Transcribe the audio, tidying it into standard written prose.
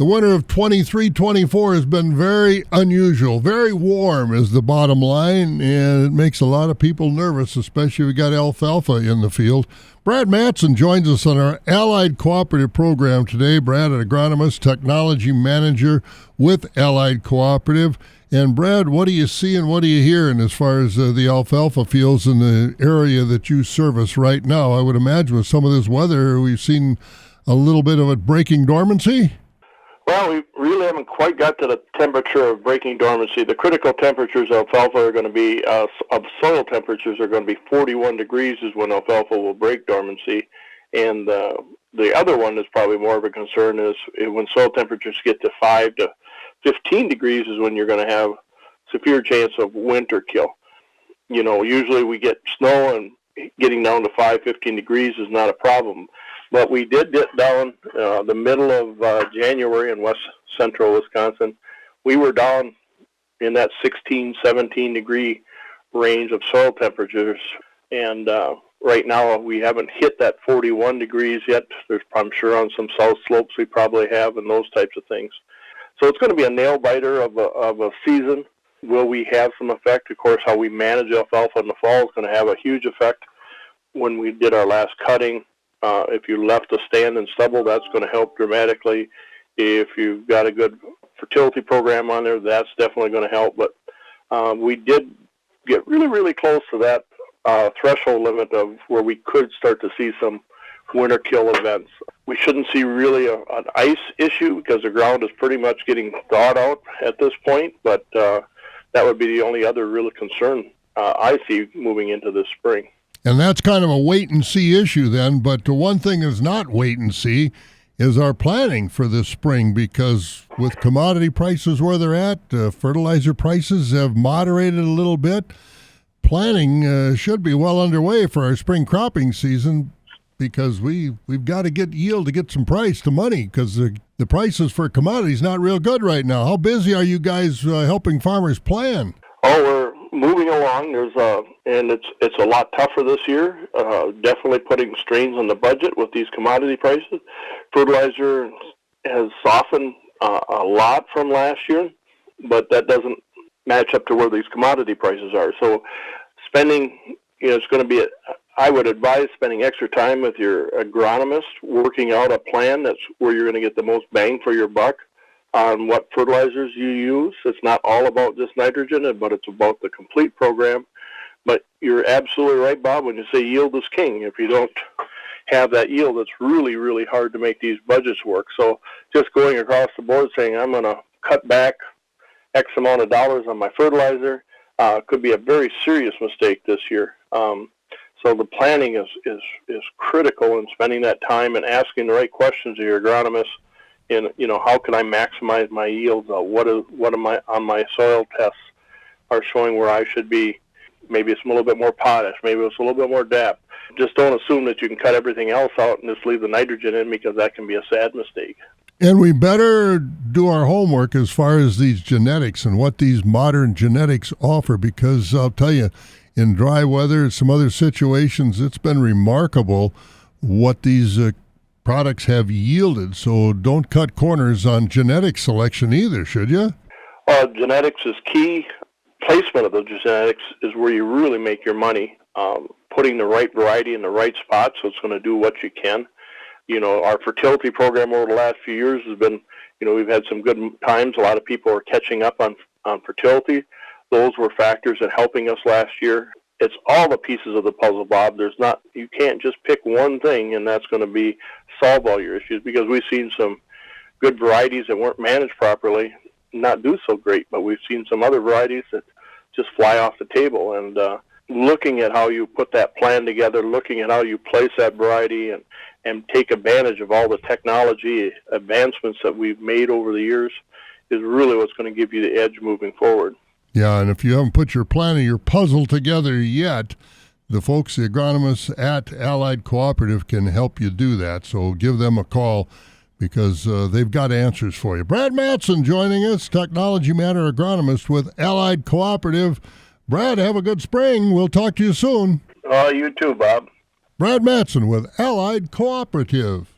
The winter of 23-24 has been very unusual. Very warm is the bottom line, and it makes a lot of people nervous, especially if we got alfalfa in the field. Brad Mathson joins us on our Allied Cooperative program today. Brad, an agronomist, technology manager with Allied Cooperative. And Brad, what do you see and what are you hearing as far as the alfalfa fields in the area that you service right now? I would imagine with some of this weather, we've seen a little bit of it breaking dormancy. Well, we really haven't quite got to the temperature of breaking dormancy. The critical temperatures of alfalfa are going to be, of soil temperatures are going to be 41 degrees is when alfalfa will break dormancy. And the other one is probably more of a concern is when soil temperatures get to 5 to 15 degrees is when you're going to have severe chance of winter kill. You know, usually we get snow and getting down to 15 degrees is not a problem. But we did get down the middle of January in west central Wisconsin. We were down in that 16, 17 degree range of soil temperatures. And right now we haven't hit that 41 degrees yet. There's, I'm sure, on some south slopes we probably have and those types of things. So it's going to be a nail biter of a season. Will we have some effect? Of course, how we manage alfalfa in the fall is going to have a huge effect. When we did our last cutting, if you left a stand and stubble, that's going to help dramatically. If you've got a good fertility program on there, that's definitely going to help. But we did get really, really close to that threshold limit of where we could start to see some winter kill events. We shouldn't see really an ice issue because the ground is pretty much getting thawed out at this point, but that would be the only other real concern I see moving into this spring. And that's kind of a wait-and-see issue then, but the one thing is not wait-and-see is our planning for this spring, because with commodity prices where they're at, fertilizer prices have moderated a little bit. Planning should be well underway for our spring cropping season, because we've got to get yield to get some price to money, because the prices for commodities not real good right now. How busy are you guys helping farmers plan? Oh, we're moving along. And it's a lot tougher this year. Definitely putting strains on the budget with these commodity prices. Fertilizer has softened a lot from last year, but that doesn't match up to where these commodity prices are. So spending, is going to be I would advise spending extra time with your agronomist, working out a plan that's where you're going to get the most bang for your buck on what fertilizers you use. It's not all about just nitrogen, but it's about the complete program. But you're absolutely right, Bob, when you say yield is king. If you don't have that yield, it's really, really hard to make these budgets work. So just going across the board saying I'm going to cut back X amount of dollars on my fertilizer could be a very serious mistake this year. So the planning is critical in spending that time and asking the right questions of your agronomist. And, how can I maximize my yields? What am I on my soil tests are showing where I should be? Maybe it's a little bit more potash. Maybe it's a little bit more DAP. Just don't assume that you can cut everything else out and just leave the nitrogen in, because that can be a sad mistake. And we better do our homework as far as these genetics and what these modern genetics offer, because I'll tell you, in dry weather, some other situations, it's been remarkable what these products have yielded. So don't cut corners on genetic selection either, should you? Genetics is key. Placement of the genetics is where you really make your money. Putting the right variety in the right spot, so it's going to do what you can. Our fertility program over the last few years has been, we've had some good times. A lot of people are catching up on fertility. Those were factors in helping us last year. It's all the pieces of the puzzle, Bob. You can't just pick one thing and that's going to solve all your issues, because we've seen some good varieties that weren't managed properly not do so great, but we've seen some other varieties that just fly off the table. And looking at how you put that plan together, looking at how you place that variety and take advantage of all the technology advancements that we've made over the years is really what's going to give you the edge moving forward. Yeah, and if you haven't put your plan or your puzzle together yet, the folks, the agronomists at Allied Cooperative, can help you do that. So give them a call, because they've got answers for you. Brad Mathson joining us, Technology Matter agronomist with Allied Cooperative. Brad, have a good spring. We'll talk to you soon. You too, Bob. Brad Mathson with Allied Cooperative.